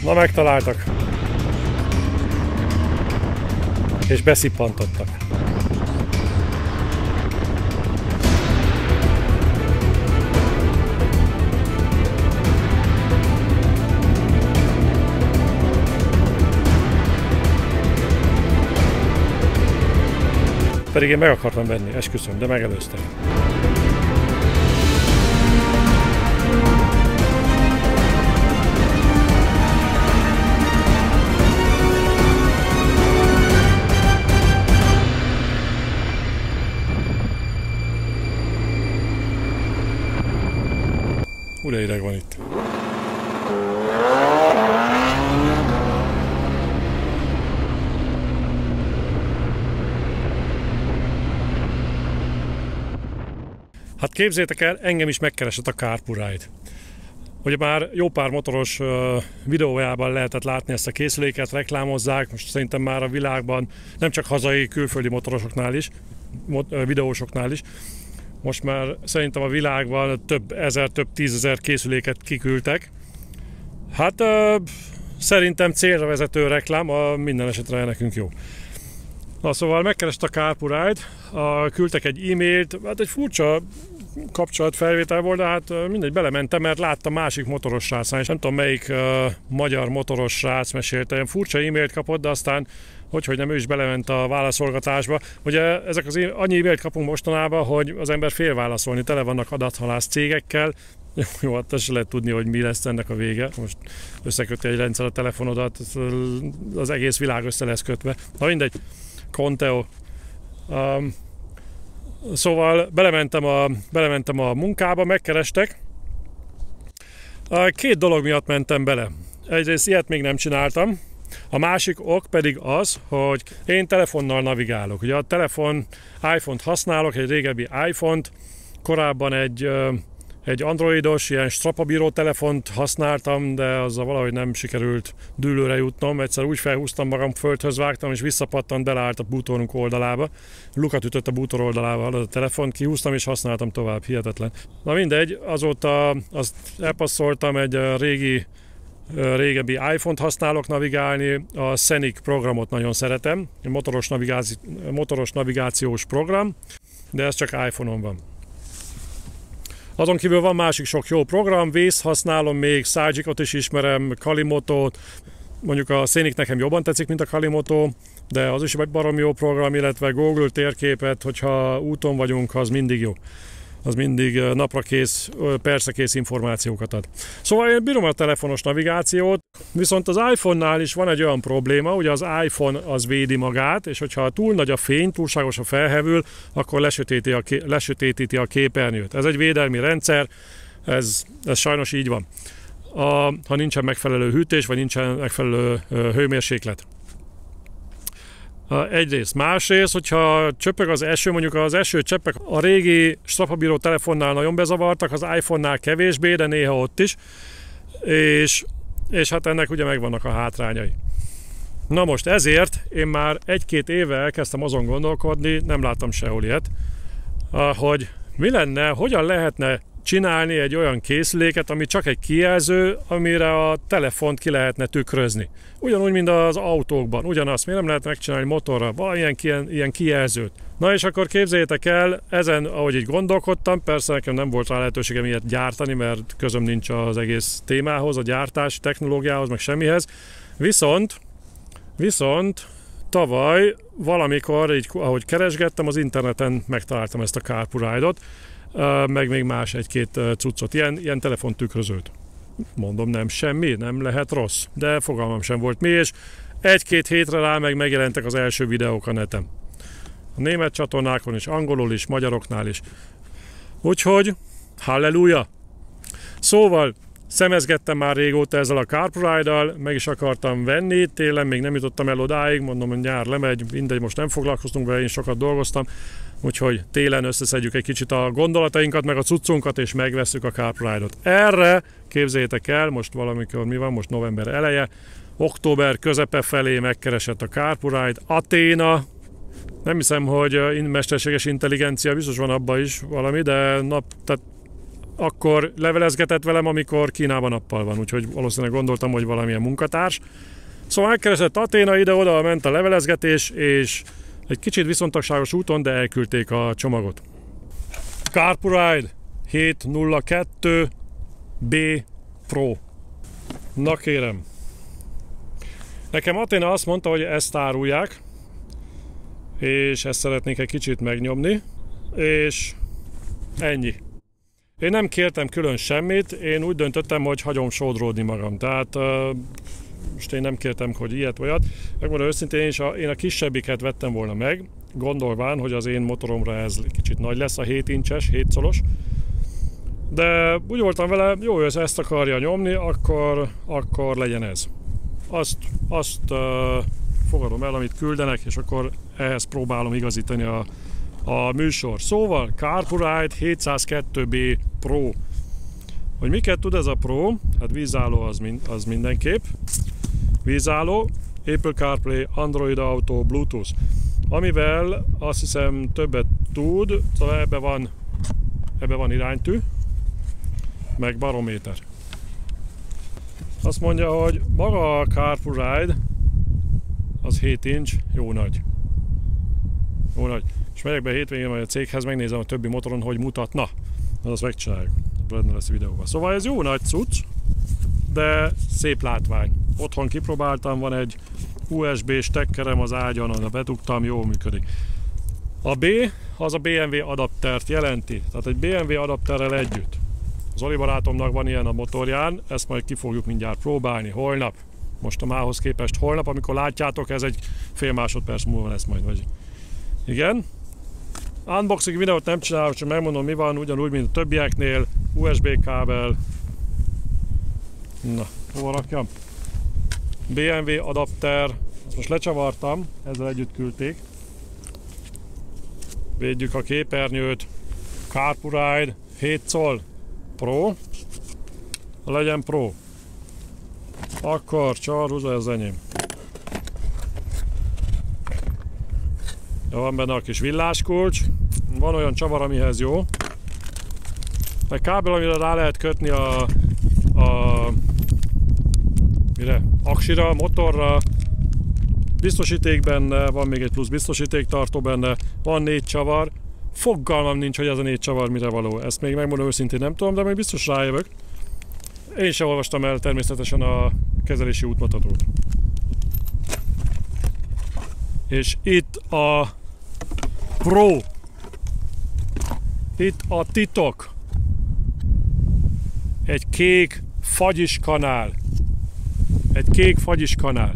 Na, megtaláltak. És beszippantottak. Pedig én meg akartam venni, esküszöm, de megelőztek. Ura ideg van itt. Hát képzeljétek el, engem is megkeresett a CarPuride. Ugye már jó pár motoros videójában lehetett látni ezt a készüléket, reklámozzák, most szerintem már a világban, nem csak hazai, külföldi motorosoknál is, videósoknál is, most már szerintem a világban több ezer, több tízezer készüléket kiküldtek. Hát szerintem célra vezető reklám, minden esetre nekünk jó. Na, szóval megkerest a CarPuride, küldtek egy e-mailt, hát egy furcsa kapcsolatfelvétel volt, de hát mindegy, belementem, mert láttam másik motoros srácnál, és nem tudom melyik magyar motoros srác mesélte, ilyen furcsa e-mailt kapott, de aztán hogy nem, ő is belement a válaszolgatásba. Ugye ezek annyi e-mailt kapunk mostanában, hogy az ember fél válaszolni, tele vannak adathalász cégekkel. Jó, hát ezt se lehet tudni, hogy mi lesz ennek a vége. Most összeköti egy rendszer a telefonodat, az egész világ össze lesz kötve. Na mindegy, Conteo. Szóval belementem a munkába, megkerestek. Két dolog miatt mentem bele. Egyrészt ilyet még nem csináltam. A másik ok pedig az, hogy én telefonnal navigálok. Ugye a iPhone-t használok, egy régebbi iPhone-t, korábban egy androidos, ilyen strapabíró telefont használtam, de azzal valahogy nem sikerült dűlőre jutnom. Egyszer úgy felhúztam magam, földhöz vágtam, és visszapattant, beleállt a bútorunk oldalába. Lukat ütött a bútor oldalába a telefont, kihúztam és használtam tovább, hihetetlen. Na mindegy, azóta azt elpasszoltam, egy régebbi iPhone-t használok navigálni, a Scenic programot nagyon szeretem, motoros navigációs program, de ez csak iPhone-on van. Azon kívül van másik sok jó program, Waze használom még, Sagicot is ismerem, Kalimotot, mondjuk a Scenic nekem jobban tetszik, mint a Kalimoto, de az is egy baromi jó program, illetve Google térképet, hogyha úton vagyunk, az mindig jó. Az mindig napra kész, persze kész információkat ad. Szóval én bírom a telefonos navigációt, viszont az iPhone-nál is van egy olyan probléma, hogy az iPhone az védi magát, és hogyha túl nagy a fény, túlságosan felhevül, akkor lesötétíti a képernyőt. Ez egy védelmi rendszer, ez sajnos így van. Ha nincsen megfelelő hűtés, vagy nincsen megfelelő hőmérséklet. Egyrészt. Másrészt, hogyha csöpög az eső, mondjuk az esőcseppek a régi strapabíró telefonnál nagyon bezavartak, az iPhone-nál kevésbé, de néha ott is, és hát ennek ugye megvannak a hátrányai. Na most ezért én már 1-2 éve elkezdtem azon gondolkodni, nem láttam sehol ilyet, hogy mi lenne, hogyan lehetne csinálni egy olyan készüléket, ami csak egy kijelző, amire a telefont ki lehetne tükrözni. Ugyanúgy, mint az autókban, ugyanazt. Miért nem lehet megcsinálni motorra valamilyen ilyen kijelzőt? Na és akkor képzeljétek el, ezen, ahogy így gondolkodtam, persze nekem nem volt rá lehetőségem ilyet gyártani, mert közöm nincs az egész témához, a gyártás technológiához, meg semmihez. Viszont tavaly valamikor, így, ahogy keresgettem, az interneten megtaláltam ezt a CarPuride-ot, meg még más egy-két cuccot, ilyen telefontükrözőt. Mondom, nem semmi, nem lehet rossz, de fogalmam sem volt mi, és 1-2 hétre rá megjelentek az első videók a neten. A német csatornákon is, angolul is, magyaroknál is. Úgyhogy, halleluja! Szóval, szemezgettem már régóta ezzel a CarPuride-dal, meg is akartam venni, télen még nem jutottam el odáig, mondom, hogy nyár lemegy, mindegy, most nem foglalkoztunk vele, én sokat dolgoztam, úgyhogy télen összeszedjük egy kicsit a gondolatainkat, meg a cuccunkat, és megvesszük a CarPuride-ot. Erre, képzeljétek el, most valamikor mi van, most november eleje, október közepe felé megkeresett a CarPuride, Athena, nem hiszem, hogy mesterséges intelligencia, biztos van abban is valami, de tehát akkor levelezgetett velem, amikor Kínában nappal van, úgyhogy valószínűleg gondoltam, hogy valamilyen munkatárs. Szóval megkeresett Aténa, ide-oda ment a levelezgetés, és egy kicsit viszontagságos úton, de elküldték a csomagot. CarPuride 702 B Pro. Na kérem. Nekem Aténa azt mondta, hogy ezt árulják, és ezt szeretnék egy kicsit megnyomni, és ennyi. Én nem kértem külön semmit, én úgy döntöttem, hogy hagyom sodródni magam. Tehát most én nem kértem, hogy ilyet vagy olyat. Megmondom őszintén, én a kisebbiket vettem volna meg, gondolván, hogy az én motoromra ez kicsit nagy lesz, a 7 incses, 7 colos. De úgy voltam vele, jó, hogy ezt akarja nyomni, akkor legyen ez. Azt fogadom el, amit küldenek, és akkor ehhez próbálom igazítani a műsor. Szóval CarPuride 702B Pro. Hogy miket tud ez a Pro? Hát vízálló az mindenképp. Vízálló, Apple CarPlay, Android Auto, Bluetooth. Amivel azt hiszem többet tud, szóval ebbe van iránytű, meg barométer. Azt mondja, hogy maga a CarPuride az 7 inch, jó nagy. Jó nagy. És megyek be hétvégén majd a céghez, megnézem a többi motoron, hogy mutatna. Azt megcsináljuk. Benne lesz a videóban. Szóval ez jó nagy cucc, de szép látvány. Otthon kipróbáltam, van egy USB stekkerem az ágyon, onnan bedugtam, jól működik. A B az a BMW adaptert jelenti, tehát egy BMW adapterrel együtt. Az Oli barátomnak van ilyen a motorján, ezt majd ki fogjuk mindjárt próbálni holnap. Most a mához képest holnap, amikor látjátok, ez egy fél másodperc múlva lesz majd. Vagy. Igen. Unboxing videót nem csinálok, csak megmondom mi van, ugyanúgy, mint a többieknél. USB kábel. Na, hova rakjam? BMW adapter. Ezt most lecsavartam, ezzel együtt küldték. Védjük a képernyőt. CarPuride 7 coll Pro. Legyen Pro. Akkor csarhúza, ez enyém. Van benne a kis villáskulcs. Van olyan csavar, amihez jó. Meg kábel, amire rá lehet kötni mire? Aksira, motorra. Biztosíték benne, van még egy plusz biztosítéktartó benne. Van 4 csavar. Fogalmam nincs, hogy ez a 4 csavar mire való. Ezt még megmondom őszintén nem tudom, de még biztos rájövök. Én sem olvastam el természetesen a kezelési útmutatót. És itt a Pro. Itt a titok. Egy kék fagyis kanál. Egy kék fagyis kanál.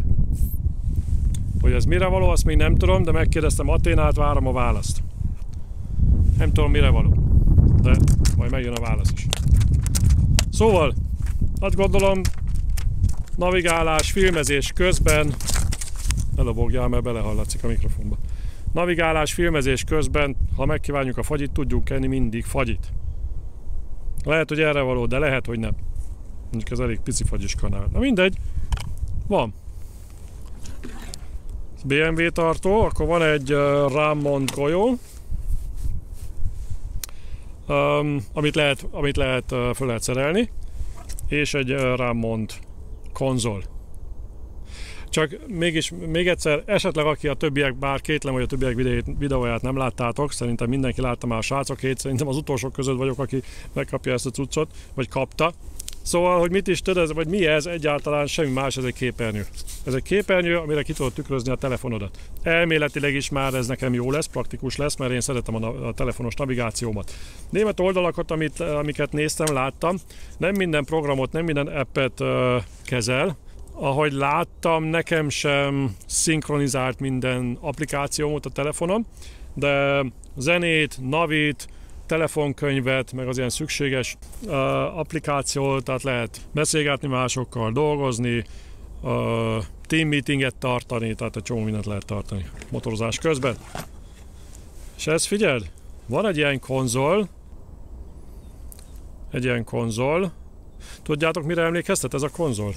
Hogy ez mire való, azt még nem tudom, de megkérdeztem Aténát, várom a választ. Nem tudom mire való, de majd megjön a válasz is. Szóval, azt gondolom, navigálás, filmezés közben, ne lobogjál, mert belehallatszik a mikrofonba. Navigálás, filmezés közben, ha megkívánjuk a fagyit, tudjuk enni mindig fagyit. Lehet, hogy erre való, de lehet, hogy nem. Mondjuk ez elég pici fagyis kanál. Na mindegy, van. BMW tartó, akkor van egy rámmond golyó, amit föl lehet szerelni, és egy rámmond konzol. Csak még egyszer, esetleg aki a többiek, bár kétlem, hogy a többiek videóját nem láttátok, szerintem mindenki látta már a srácokét, szerintem az utolsók között vagyok, aki megkapja ezt a cuccot, vagy kapta. Szóval, hogy mit is tudod, vagy mi ez, egyáltalán semmi más, ez egy képernyő. Ez egy képernyő, amire ki tudod tükrözni a telefonodat. Elméletileg is már ez nekem jó lesz, praktikus lesz, mert én szeretem a telefonos navigációmat. Német oldalakat, amiket néztem, láttam, nem minden programot, nem minden appet kezel. Ahogy láttam, nekem sem szinkronizált minden applikációmat a telefonom, de zenét, navit, telefonkönyvet, meg az ilyen szükséges applikációt, tehát lehet beszélgetni másokkal, dolgozni, team meetinget tartani, tehát egy csomó mindent lehet tartani motorozás közben. És ezt figyeld, van egy ilyen konzol, tudjátok mire emlékeztet ez a konzol?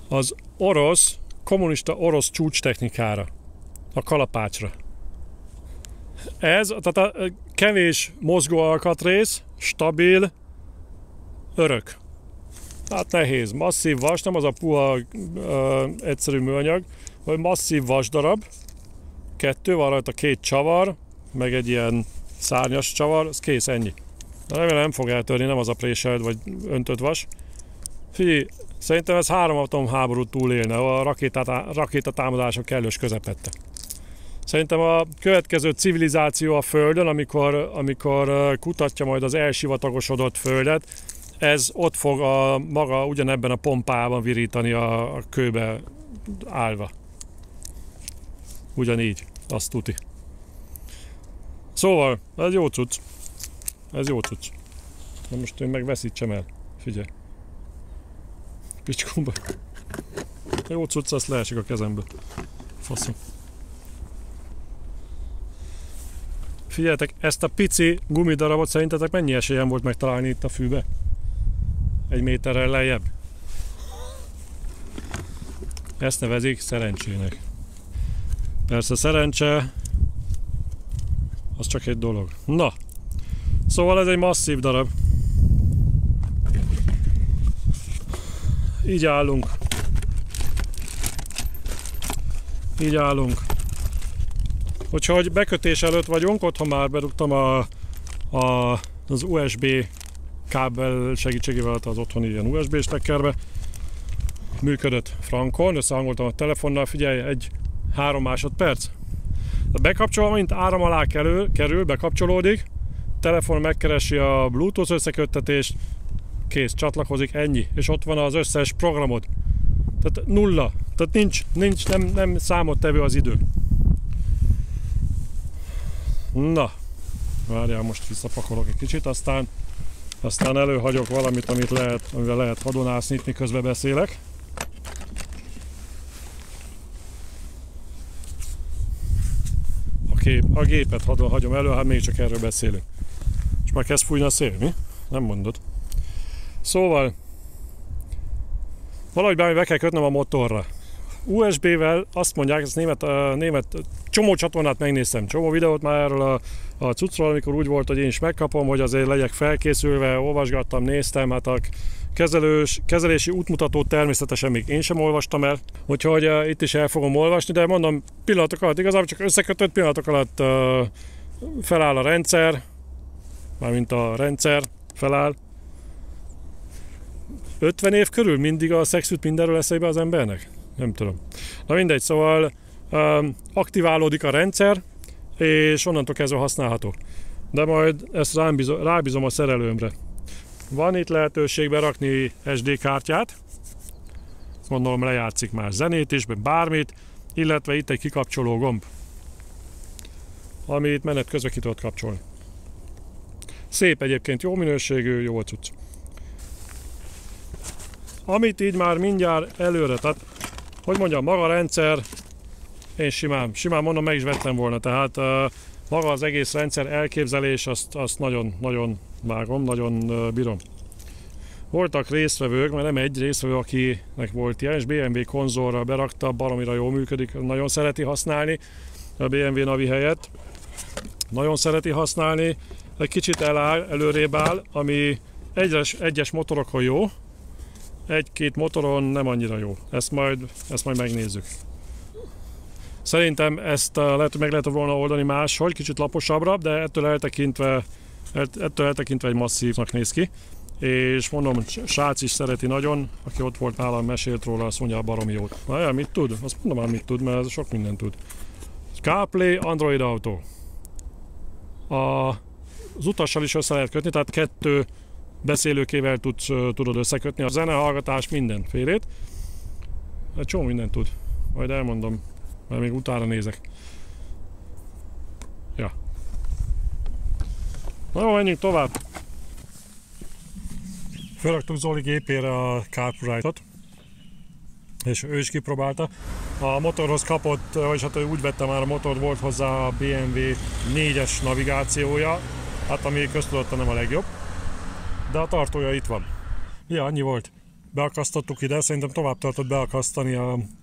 Az kommunista orosz csúcstechnikára, a kalapácsra. Ez, tehát a kevés mozgó alkatrész, stabil, örök. Hát nehéz, masszív vas, nem az a puha egyszerű műanyag, vagy masszív vasdarab, 2, van rajta 2 csavar, meg egy ilyen szárnyas csavar, ez kész, ennyi. De remélem nem fog eltörni, nem az a préselt vagy öntött vas. Figyelj, szerintem ez 3 atomháborút túlélne, a rakétatámadások kellős közepette. Szerintem a következő civilizáció a Földön, amikor kutatja majd az elsivatagosodott Földet, ez ott fog maga ugyanebben a pompában virítani a kőbe állva. Ugyanígy, azt tuti. Szóval, ez jó cucc. Ez jó cucc. Na most én meg veszítsem el. Figyelj. Picskumba. Jó cucc, azt leesik a kezemből. Faszom. Figyeljetek, ezt a pici gumidarabot szerintetek mennyi esélyem volt megtalálni itt a fűbe? 1 méterrel lejjebb. Ezt nevezik szerencsének. Persze szerencse, az csak egy dolog. Na, szóval ez egy masszív darab. Így állunk. Így állunk. Úgyhogy bekötés előtt vagyunk, otthon már berúgtam az USB kábel segítségével az otthoni ilyen USB stekkerbe. Működött frankon, összehangoltam a telefonnal, figyelj, 3 másodperc. Bekapcsolva, mint áram alá kerül, bekapcsolódik, telefon megkeresi a Bluetooth összeköttetést, kész, csatlakozik, ennyi, és ott van az összes programod. Tehát nulla, tehát nincs nem számottevő az idő. Na, várjál, most visszapakolok egy kicsit, aztán előhagyok valamit, amivel lehet hadonászni, miközben beszélek. A gépet hagyom elő, hát még csak erről beszélünk. És már kezd fújni a szél, mi? Nem mondod. Szóval, valahogy be kell kötnöm a motorra. USB-vel azt mondják, ezt német csomó csatornát megnéztem, csomó videót már erről a cuccról, amikor úgy volt, hogy én is megkapom, hogy azért legyek felkészülve, olvasgattam, néztem, hát a kezelési útmutatót természetesen még én sem olvastam el, úgyhogy itt is el fogom olvasni, de mondom, pillanatok alatt, igazából csak összekötött pillanatok alatt feláll a rendszer, mármint a rendszer feláll. 50 év körül mindig a szex jut mindenről eszébe az embernek? Nem tudom. Na mindegy, szóval aktiválódik a rendszer, és onnantól kezdve használható. De majd ezt rábízom a szerelőmre. Van itt lehetőség berakni SD kártyát, gondolom lejátszik már zenét is, bármit, illetve itt egy kikapcsoló gomb, amit menet közben ki tudod kapcsolni. Szép egyébként, jó minőségű, jó cucc. Amit így már mindjárt előre, tehát hogy mondjam, maga a rendszer, én simán mondom, meg is vettem volna, tehát maga az egész rendszer elképzelés, azt nagyon vágom, nagyon bírom. Voltak résztvevők, mert nem egy résztvevő, akinek volt ilyen, és BMW konzolra berakta, baromira jól működik, nagyon szereti használni a BMW Navi helyett. Nagyon szereti használni, egy kicsit előrébb áll, ami egyes motorokon jó, egy-két motoron nem annyira jó. Ezt majd megnézzük. Szerintem ezt lehet, hogy meg lehet volna oldani máshogy, kicsit laposabbra, de ettől eltekintve egy masszívnak néz ki. És mondom, srác is szereti nagyon, aki ott volt nálam, mesélt róla, azt mondja, baromi jót. Na, mit tud? Azt mondom már, mit tud, mert ez sok mindent tud. CarPlay, Android Auto. Az utassal is össze lehet kötni, tehát 2 beszélőkével tudod összekötni a zenehallgatás mindenfélét. Egy csomó mindent tud. Majd elmondom, mert még utána nézek. Ja. Na jó, menjünk tovább. Felraktuk Zoli gépére a CarPlay-ot, és ő is kipróbálta. A motorhoz kapott, vagyis hát úgy vette már a motor, volt hozzá a BMW 4-es navigációja, hát ami köztudottan nem a legjobb, de a tartója itt van. Ja, annyi volt. Beakasztottuk ide, szerintem tovább tartott beakasztani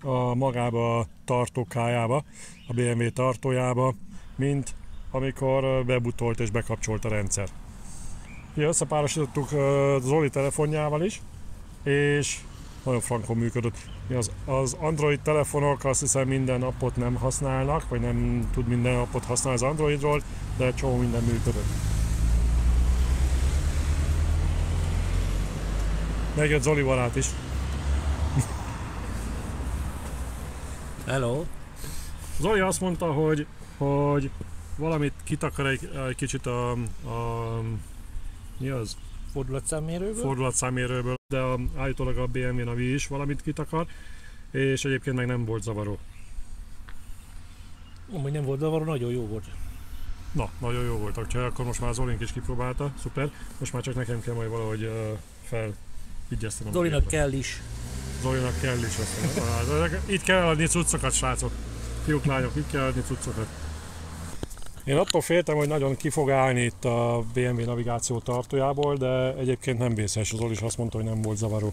a magába a tartókájába, a BMW tartójába, mint amikor bebutolt és bekapcsolt a rendszer. Ugye összepárosítottuk Zoli telefonjával is, és nagyon frankon működött. Az Android telefonok azt hiszem minden appot nem használnak, vagy nem tud minden appot használni az Androidról, de csomó minden működött. Megjött Zoli barát is. Hello! Zoli azt mondta, hogy valamit kitakar egy kicsit mi az? Fordulatszámérőből, de állítólag a BMW Navi is valamit kitakar, és egyébként meg nem volt zavaró. Amúgy nem volt zavaró, nagyon jó volt. Na, nagyon jó volt, akkor most már Zolink is kipróbálta, szuper. Most már csak nekem kell majd valahogy felvigyeztenem. Zolinak kell is. Zolinak kell is, itt kell adni cuccokat, srácok. Fiúk, lányok, itt kell adni cuccokat. Én attól féltem, hogy nagyon ki fog állni itt a BMW navigáció tartójából, de egyébként nem vészes. Zoli is azt mondta, hogy nem volt zavaró.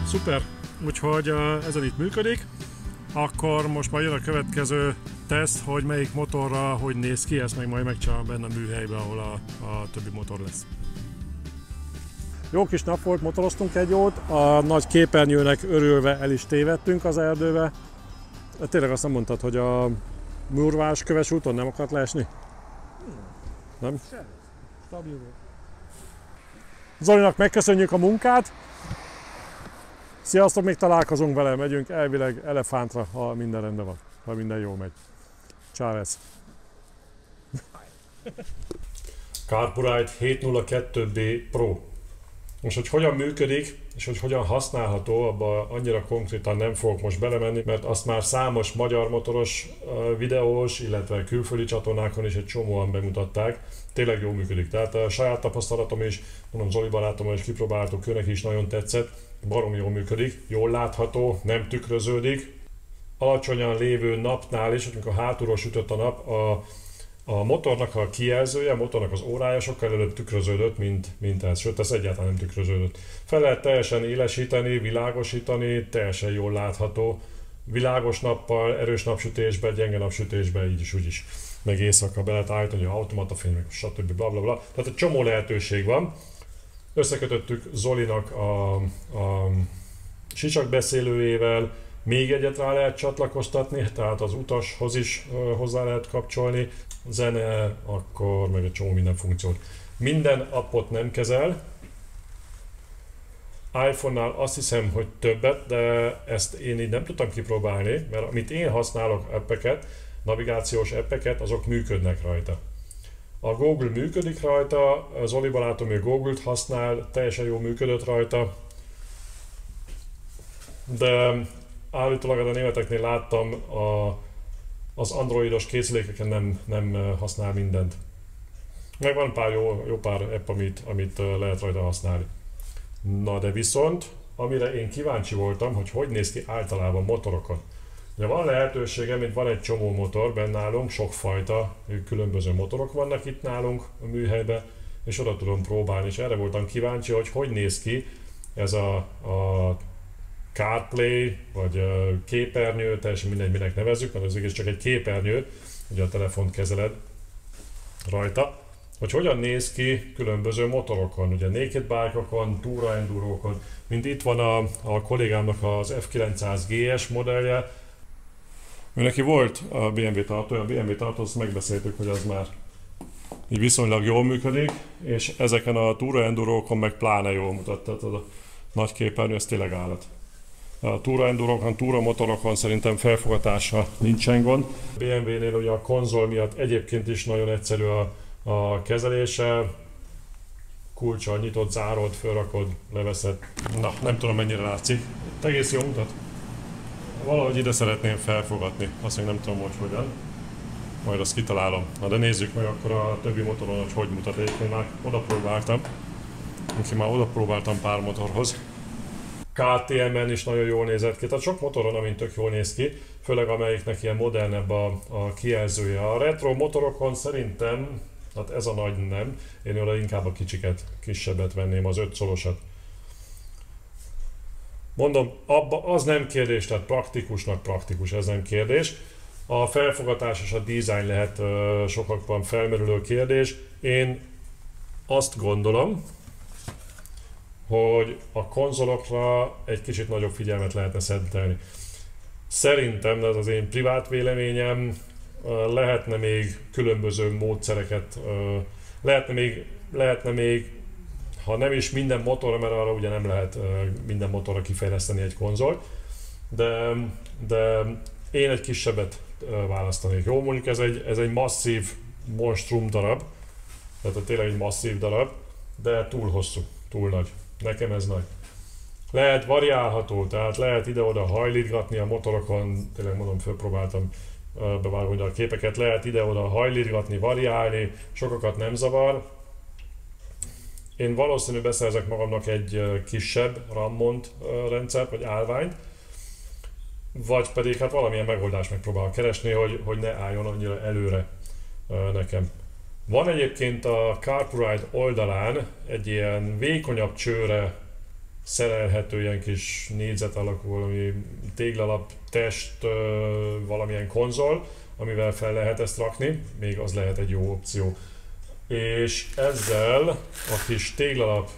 Szuper, úgyhogy ezen itt működik. Akkor most majd jön a következő teszt, hogy melyik motorra hogy néz ki, ezt meg majd megcsinálom benne a műhelyben, ahol a többi motor lesz. Jó kis nap volt, motoroztunk egy jót, a nagy képernyőnek örülve el is tévedtünk az erdőbe. Tényleg azt nem mondtad, hogy a Murvás Köves úton nem akart leesni? Nem? Stabil volt. Zolinak megköszönjük a munkát. Sziasztok, még találkozunk vele, megyünk elvileg Elefántra, ha minden rendben van, ha minden jól megy. Csávez! Carburite 702B Pro. Most, hogy hogyan működik, és hogy hogyan használható, abba annyira konkrétan nem fogok most belemenni, mert azt már számos magyar motoros videós, illetve külföldi csatornákon is egy csomóan bemutatták. Tényleg jól működik. Tehát a saját tapasztalatom is, mondom, Zoli barátommal is kipróbáltuk, őnek is nagyon tetszett. Baromi jól működik, jól látható, nem tükröződik. Alacsonyan lévő napnál is, amikor hátulról sütött a nap, a motornak a kijelzője, a motornak az órája sokkal előbb tükröződött, mint ez. Sőt, ez egyáltalán nem tükröződött. Fel lehet teljesen élesíteni, világosítani, teljesen jól látható. Világos nappal, erős napsütésben, gyenge napsütésben, így is, úgy is. Meg éjszaka be lehet állítani, hogy automata fény, stb. Blablabla. Bla, bla. Tehát egy csomó lehetőség van. Összekötöttük Zolinak a sisakbeszélőjével, még egyet rá lehet csatlakoztatni, tehát az utashoz is hozzá lehet kapcsolni, zene, akkor meg egy csomó minden funkciót. Minden appot nem kezel, iPhone-nál azt hiszem, hogy többet, de ezt én így nem tudtam kipróbálni, mert amit én használok appeket, navigációs appeket, azok működnek rajta. A Google működik rajta, Zoli barátom ő Google-t használ, teljesen jól működött rajta, de állítólag a németeknél láttam, az androidos készülékeken nem használ mindent. Meg van pár jó pár app, amit lehet rajta használni. Na de viszont, amire én kíváncsi voltam, hogy néz ki általában motorokon. Ugye van lehetősége, mint van egy csomó motor benne nálunk, sokfajta különböző motorok vannak itt nálunk a műhelyben, és oda tudom próbálni, és erre voltam kíváncsi, hogy néz ki ez a CarPlay, vagy képernyő, teljesen mindegy, minek nevezzük, mert ez csak egy képernyő, ugye a telefont kezeled rajta, hogy hogyan néz ki különböző motorokon, ugye naked bike-okon, túra endurókon, mint itt van a kollégámnak az F900 GS modellje. Neki volt a BMW tartója, a BMW tartót megbeszéltük, hogy az már így viszonylag jól működik, és ezeken a túra endurókon meg pláne jól mutat, tehát az a nagy képernyő, ez tényleg állat. A túraendurokon, túramotorokon szerintem felfogatása nincsen gond. A BMW-nél ugye a konzol miatt egyébként is nagyon egyszerű a kezelése. Kulccsal nyitott, zárod, felrakod, leveszed. Na, nem tudom mennyire látszik. Egész jó mutat. Valahogy ide szeretném felfogatni, azt még nem tudom, hogy hogyan. Majd azt kitalálom. Na de nézzük meg akkor a többi motoron, hogy mutat. Egyébként már oda próbáltam. Úgyhogy már oda próbáltam pár motorhoz. KTM-en is nagyon jól nézett ki, tehát sok motoron, amint tök jól néz ki, főleg amelyiknek ilyen modernebb a kijelzője. A retro motorokon szerintem, hát ez a nagy nem, én oda inkább a kisebbet venném, az 5 szorosat. Mondom, abba az nem kérdés, tehát praktikusnak praktikus, ez nem kérdés. A felfogatás és a design lehet sokakban felmerülő kérdés. Én azt gondolom, hogy a konzolokra egy kicsit nagyobb figyelmet lehetne szentelni. Szerintem, de ez az én privát véleményem, lehetne még különböző módszereket, lehetne még, ha nem is minden motorra, mert arra ugye nem lehet minden motorra kifejleszteni egy konzolt, de én egy kisebbet választanék. Jó, mondjuk ez egy masszív monstrum darab, tehát tényleg egy masszív darab, de túl hosszú, túl nagy. Nekem ez nagy. Lehet variálható, tehát lehet ide-oda hajlítgatni a motorokon, tényleg mondom, fölpróbáltam bevágni a képeket, lehet ide-oda hajlítgatni, variálni, sokakat nem zavar. Én valószínűleg beszerzek magamnak egy kisebb rammont rendszert, vagy állványt, vagy pedig hát valamilyen megoldást megpróbálok keresni, hogy ne álljon annyira előre nekem. Van egyébként a CarPuride oldalán egy ilyen vékonyabb csőre szerelhető ilyen kis négyzet alakú valami téglalap test valamilyen konzol, amivel fel lehet ezt rakni, még az lehet egy jó opció. És ezzel a kis téglalap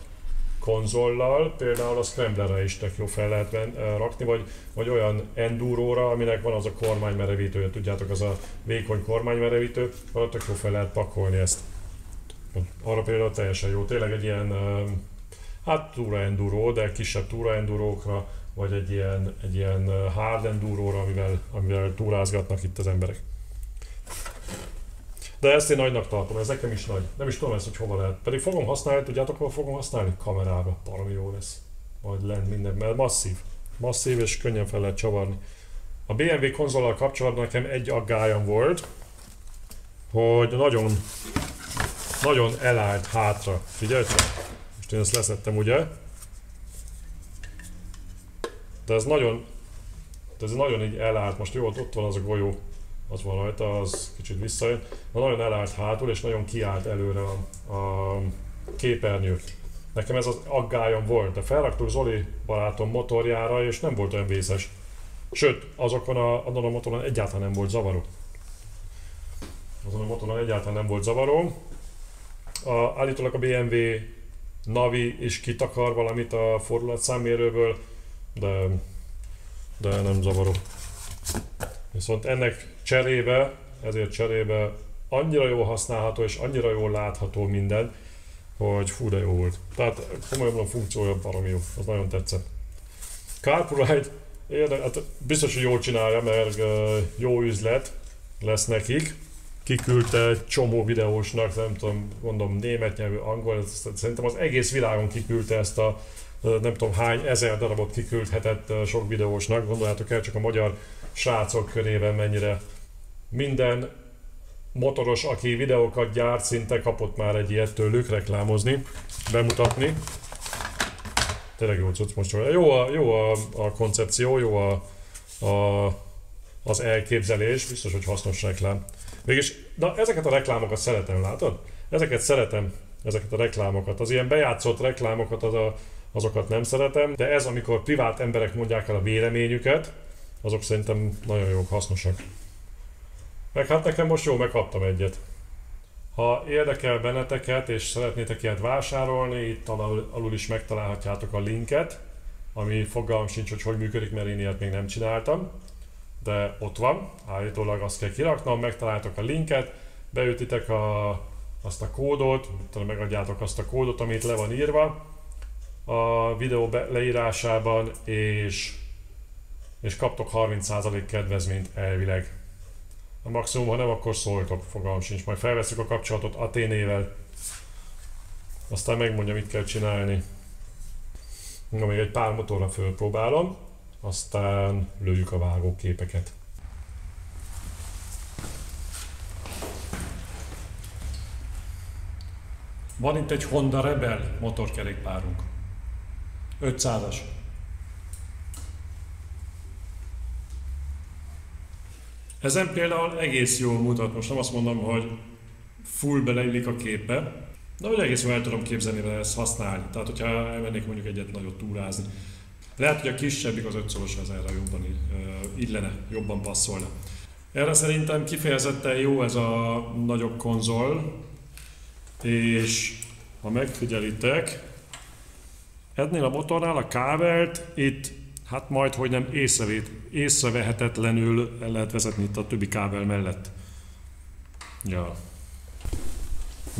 konzollal például a Scramblerre is tök jó fel lehet rakni, vagy olyan enduróra, aminek van az a kormánymerevítője, tudjátok, az a vékony kormánymerevítő, arra tök jó fel lehet pakolni ezt. Arra például teljesen jó, tényleg egy ilyen, hát túra enduro, de kisebb túra endurókra, vagy egy ilyen hard enduróra, amivel túrázgatnak itt az emberek. De ezt én nagynak tartom, ez nekem is nagy. Nem is tudom ezt, hogy hova lehet. Pedig fogom használni, tudjátok hol fogom használni? Kamerába. Valami jó lesz. Majd lent minden, mert masszív. Masszív és könnyen fel lehet csavarni. A BMW konzollal kapcsolatban nekem egy aggályom volt, hogy nagyon elállt hátra. Figyelj csak! Most én ezt leszettem, ugye? De ez nagyon így elállt. Most jó, ott van az a golyó. Az van rajta, az kicsit visszajön. Nagyon elállt hátul és nagyon kiállt előre a képernyő. Nekem ez az aggályom volt, de felraktuk Zoli barátom motorjára és nem volt olyan vészes. Sőt, azon a motoron egyáltalán nem volt zavaró. Állítólag a BMW Navi is kitakar valamit a fordulatszámmérőből, de nem zavaró. Viszont ennek ezért cserébe annyira jól használható és annyira jól látható minden, hogy fú, de jó volt. Tehát komolyan a funkciója baromi jó, az nagyon tetszett. CarPuride, hát biztos, hogy jól csinálja, mert jó üzlet lesz nekik. Kiküldte egy csomó videósnak, nem tudom, mondom német nyelvű, angol, szerintem az egész világon kiküldte ezt a nem tudom hány ezer darabot kiküldhetett sok videósnak, gondoljátok el csak a magyar srácok körében mennyire minden motoros, aki videókat gyárt, szinte kapott már egy ilyet tőlük reklámozni, bemutatni. Tényleg jó cucc most. Jó a koncepció, jó az elképzelés, biztos, hogy hasznos reklám. Mégis, na ezeket a reklámokat szeretem, látod? Ezeket a reklámokat. Az ilyen bejátszott reklámokat, azokat nem szeretem, de ez, amikor privát emberek mondják el a véleményüket, azok szerintem nagyon jók, hasznosak. Meg hát nekem most jó, megkaptam egyet. Ha érdekel benneteket és szeretnétek ilyet vásárolni, itt alul is megtalálhatjátok a linket, ami fogalmam sincs, hogy működik, mert én ilyet még nem csináltam. De ott van, állítólag azt kell kiraknom, megtaláltok a linket, beütitek azt a kódot, megadjátok azt a kódot, amit le van írva a videó leírásában, és és kaptok 30% kedvezményt elvileg. A maximum, ha nem, akkor szóltok, fogalmam sincs. Majd felveszünk a kapcsolatot Athénével, aztán megmondja, mit kell csinálni. Na, még egy pár motorra fölpróbálom, aztán lőjük a vágóképeket. Van itt egy Honda Rebel motorkerékpárunk. 500-as. Ezen például egész jól mutat, most nem azt mondom, hogy full beleillik a képbe, de hogy egész jól el tudom képzelni vele ezt használni. Tehát, hogyha elmennék mondjuk egyet nagyot túrázni. Lehet, hogy a kisebbik az 5-szoros az erre jobban illene, jobban passzolna. Erre szerintem kifejezetten jó ez a nagyobb konzol, és ha megfigyelitek, ennél a motornál a kábelt itt hát majd, hogy nem észrevehetetlenül el lehet vezetni itt a többi kábel mellett. Ja.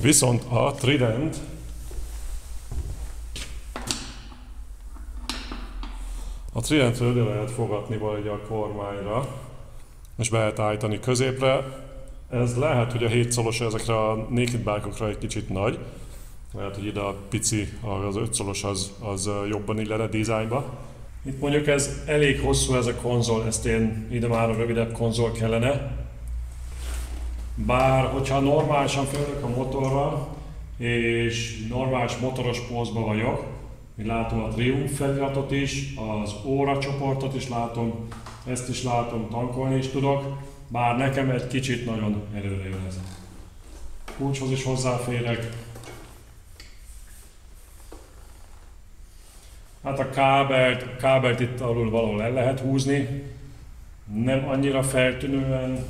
Viszont a Trident ide lehet fogatni valahogy a kormányra, és be lehet állítani középre. Ez lehet, hogy a 7 szolos ezekre a naked bike-okra egy kicsit nagy. Lehet, hogy ide a pici, az 5 szolos az jobban illene dizájnba. Itt mondjuk ez elég hosszú ez a konzol, ezt ide már a rövidebb konzol kellene. Bár, hogyha normálisan fölök a motorra, és normális motoros pózban vagyok, látom a Triumph feliratot is, az óra csoportot is látom, ezt is látom, tankolni is tudok, bár nekem egy kicsit nagyon előre jön ez. Kulcshoz is hozzáférek. Hát a kábelt itt alul valahol el lehet húzni, nem annyira feltűnően.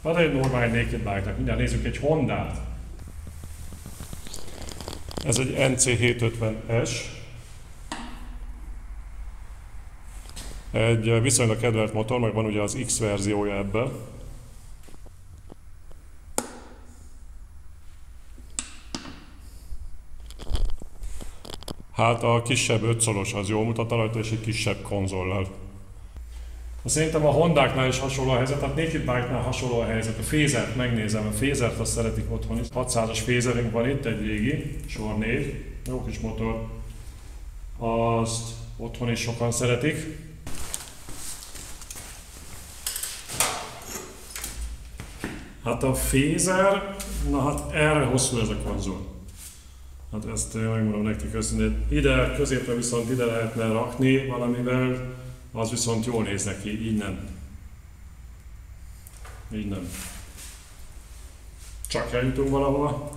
Az egy normál naked bike-nak, mindjárt nézzük egy Hondát. Ez egy NC750S. Egy viszonylag kedvelt motor, meg van ugye az X verziója ebből. Hát a kisebb 5 szolos az jól mutat rajta, és egy kisebb konzollal. Szerintem a Hondáknál is hasonló a helyzet, tehát Naked Bike-nál hasonló a helyzet. A Phasert megnézem, a Phasert azt szeretik otthon is. 600-as Phaserünk van itt, egy régi, sor 4, jó kis motor. Azt otthon is sokan szeretik. Hát a Phaser, na hát erre hosszú ez a konzol. Hát ezt megmondom nektek őszintén. Ide középre viszont ide lehetne rakni valamivel, az viszont jól néz neki, így nem. Így nem. Csak eljutunk valahova.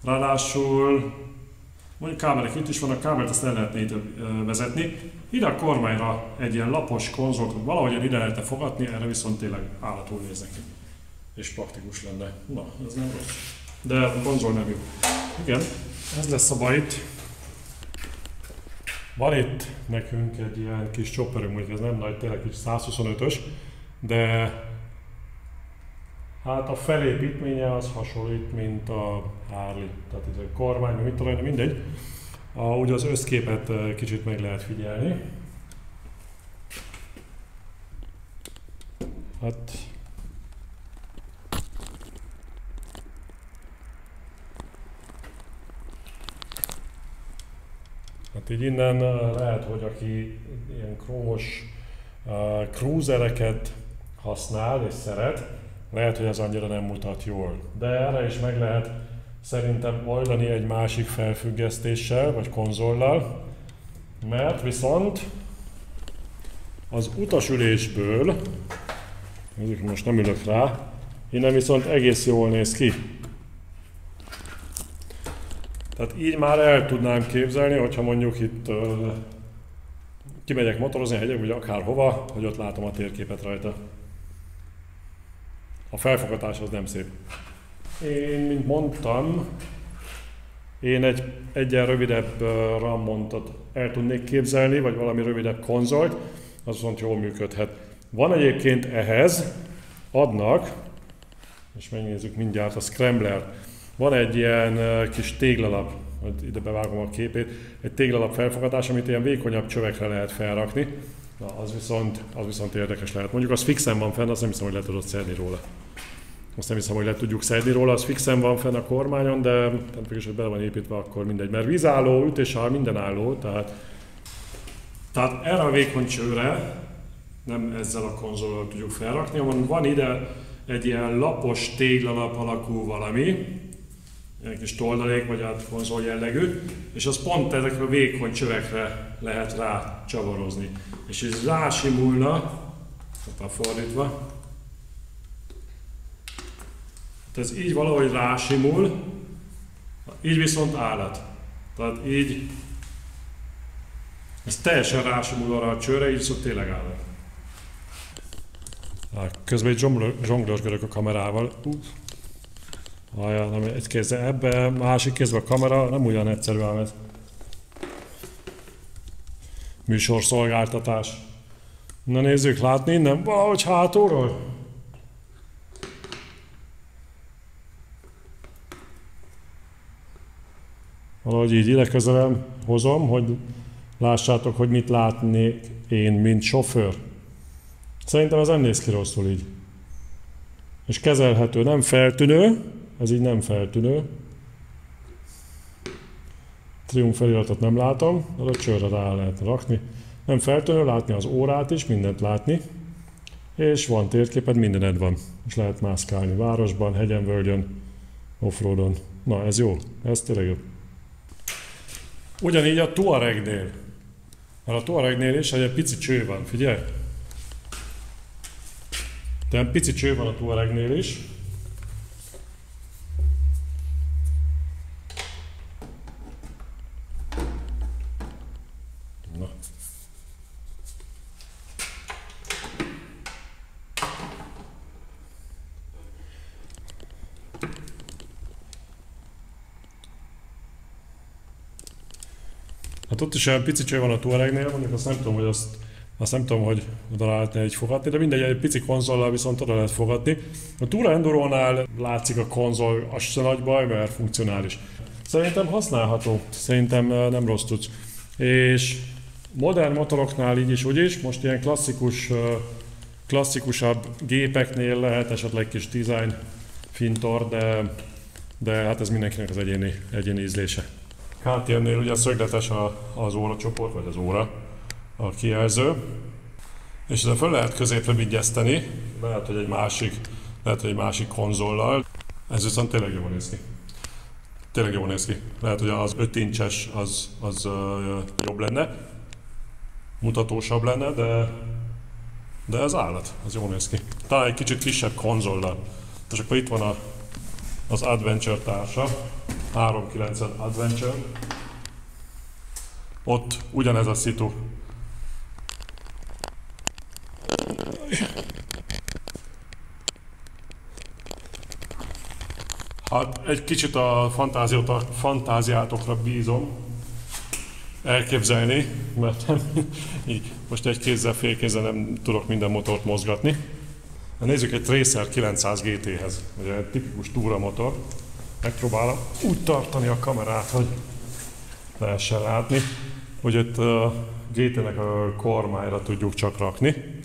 Ráadásul, mondjuk kábelek itt is vannak, kábelt ezt el lehetne ide vezetni. Ide a kormányra egy ilyen lapos konzolt, hogy valahogyan ide lehetne fogadni, erre viszont tényleg állatul néz neki. És praktikus lenne. Na, ez nem rossz. De a konzol nem jó. Igen, ez lesz a baj itt. Van itt nekünk egy ilyen kis chopperünk, mondjuk ez nem nagy, tényleg kis 125-ös, de hát a felépítménye az hasonlít, mint a Harley, tehát ez a kormány, mit tudom, mindegy. Ugye az összképet kicsit meg lehet figyelni. Hát így innen lehet, hogy aki ilyen krómos cruisereket használ és szeret, lehet, hogy ez annyira nem mutat jól. De erre is meg lehet szerintem oldani egy másik felfüggesztéssel, vagy konzollal, mert viszont az utasülésből, most nem ülök rá, innen viszont egész jól néz ki. Tehát így már el tudnám képzelni, hogyha mondjuk itt kimegyek motorozni hegyek, vagy akárhova, hogy ott látom a térképet rajta. A felfogatás az nem szép. Én, mint mondtam, én egy egyen rövidebb RAM-montot el tudnék képzelni, vagy valami rövidebb konzolt, az viszont jól működhet. Van egyébként ehhez, adnak, és megnézzük mindjárt a Scrambler. Van egy ilyen kis téglalap, ide bevágom a képét, egy téglalap felfogatás, amit ilyen vékonyabb csövekre lehet felrakni. Na, az viszont érdekes lehet. Mondjuk az fixen van fenn, azt nem hiszem, hogy le tudod szedni róla. Azt nem hiszem, hogy le tudjuk szedni róla, az fixen van fenn a kormányon, de nem hogy bele van építve, akkor mindegy. Mert vízálló, ütéssel minden álló, tehát erre a vékony csőre nem ezzel a konzollal tudjuk felrakni, hanem van ide egy ilyen lapos téglalap alakú valami, egy kis toldalék, vagy hát konzol jellegű, és az pont ezekre a vékony csövekre lehet rá csavarozni. És ez rásimulna, fordítva, ez így valahogy rásimul, így viszont állat. Tehát így, ez teljesen rásimul arra a csőre, így viszont tényleg állat. Közben egy zsonglősgörök a kamerával. Nem, egy kézzel ebbe, másik kézben a kamera, nem olyan egyszerű ám ez. Műsorszolgáltatás. Na nézzük, látni innen, valahogy hátulról. Valahogy így ide közelem hozom, hogy lássátok, hogy mit látnék én, mint sofőr. Szerintem ez nem néz ki rosszul így. És kezelhető, nem feltűnő, ez így nem feltűnő. Triumph feliratot nem látom, de a csőre rá lehet rakni. Nem feltűnő, látni az órát is, mindent látni. És van térképed, mindened van. És lehet mászkálni városban, hegyen, völgyön, offroadon. Na ez jó, ez tényleg jó. Ugyanígy a Touaregnél. Mert a Touaregnél is egy pici cső van, figyelj! Tehát pici cső van a Touaregnél is. Na. Hát ott is olyan pici cső van a Touaregnél, mondjuk azt nem tudom, hogy azt nem tudom, hogy oda lehetne így fogadni, de mindegy, egy pici konzollal viszont oda lehet fogadni. A Tourer Enduronál látszik a konzol, az se nagy baj, mert funkcionális. Szerintem használható, szerintem nem rossz tudsz. És modern motoroknál így is, úgy is, most ilyen klasszikusabb gépeknél lehet esetleg kis design fintor, de hát ez mindenkinek az egyéni ízlése. KTM-nél ugye szögletes az óracsoport, vagy az óra, a kijelző, és ezzel fel lehet középre vigyeszteni, lehet, hogy egy másik konzollal. Ez viszont tényleg jól néz ki. Tényleg jól néz ki. Lehet, hogy az 5 incses az jobb lenne, mutatósabb lenne, de ez állat, az jól néz ki. Talán egy kicsit kisebb konzollal. És akkor itt van az Adventure társa, 3.9 Adventure. Ott ugyanez a szitu. Hát egy kicsit a fantáziátokra bízom elképzelni, mert így most egy kézzel, fél kézzel nem tudok minden motort mozgatni. Nézzük egy Tracer 900 GT-hez, ugye egy tipikus túramotor. Megpróbálom úgy tartani a kamerát, hogy lehessen látni, hogy itt a GT-nek a kormányra tudjuk csak rakni.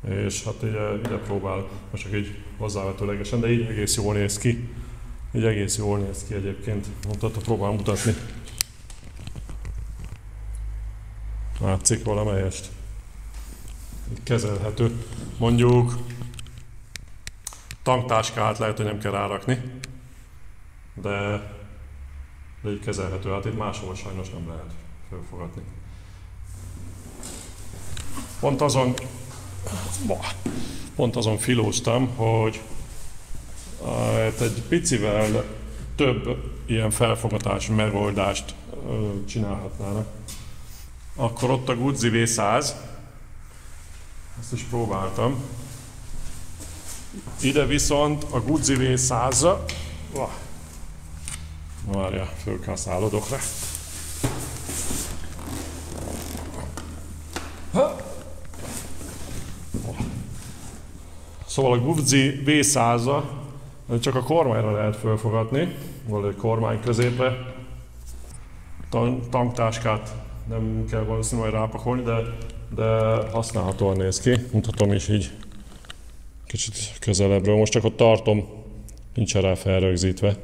És hát ide próbál, most csak így hozzávetőlegesen, de így egész jól néz ki. Így egész jól néz ki egyébként. Próbálom mutatni. Látszik valamelyest. Így kezelhető. Mondjuk tanktáskát lehet, hogy nem kell rárakni, de így kezelhető. Hát itt máshol sajnos nem lehet felfogadni. Pont azon filóztam, hogy egy picivel több ilyen felfogatási megoldást csinálhatnának. Akkor ott a Guzzi V100, ezt is próbáltam. Ide viszont a Guzzi V100-ra, várja, fölkászálodok rá. Szóval a Guzzi V100-ra csak a kormányra lehet fölfogatni, vagy egy kormány középre. Tanktáskát nem kell valószínűleg rápakolni, de használhatóan néz ki. Mutatom is így kicsit közelebbről. Most csak ott tartom, nincs rá felrögzítve.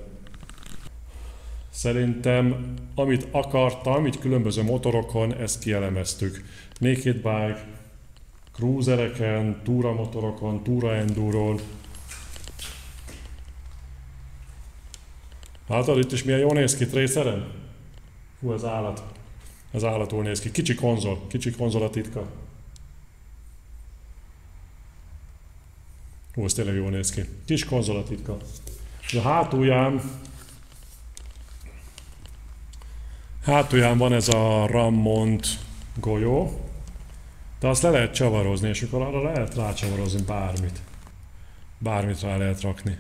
Szerintem, amit akartam, így különböző motorokon, ezt kielemeztük. Naked bike, cruisereken, túramotorokon, túraendurón. Látod, itt is milyen jól néz ki trészeren? Hú, ez állat. Ez állatul néz ki. Kicsi konzol a titka. Hú, ez tényleg jól néz ki. Kis konzol a titka. A hátulján van ez a Rammont golyó, de azt le lehet csavarozni, és akkor arra lehet rácsavarozni bármit. Bármit rá lehet rakni.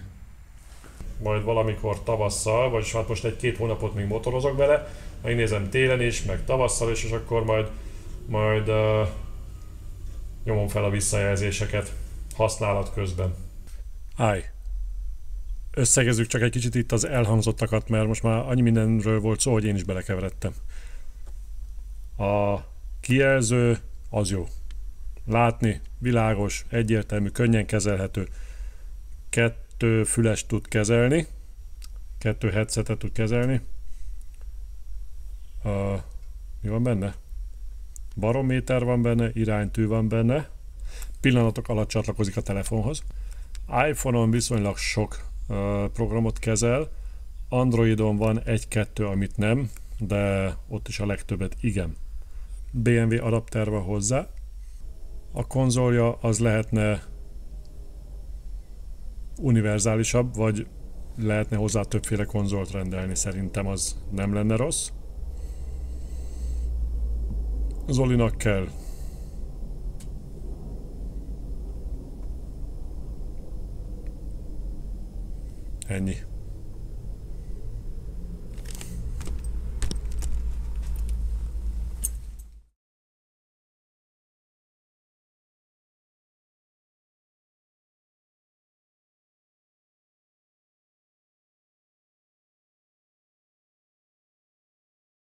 Majd valamikor tavasszal, vagyis hát most 1-2 hónapot még motorozok bele, megnézem télen is, meg tavasszal is, és akkor majd nyomom fel a visszajelzéseket használat közben. Összegezzük csak egy kicsit itt az elhangzottakat, mert most már annyi mindenről volt szó, hogy én is belekeveredtem. A kijelző az jó. Látni, világos, egyértelmű, könnyen kezelhető. 2 füles tud kezelni, 2 headsetet tud kezelni. Mi van benne? Barométer van benne, iránytű van benne. Pillanatok alatt csatlakozik a telefonhoz. iPhone-on viszonylag sok programot kezel. Androidon van 1-2, amit nem, de ott is a legtöbbet igen. BMW adapter van hozzá. A konzolja az lehetne univerzálisabb, vagy lehetne hozzá többféle konzolt rendelni, szerintem az nem lenne rossz. Zolinak kell. Ennyi.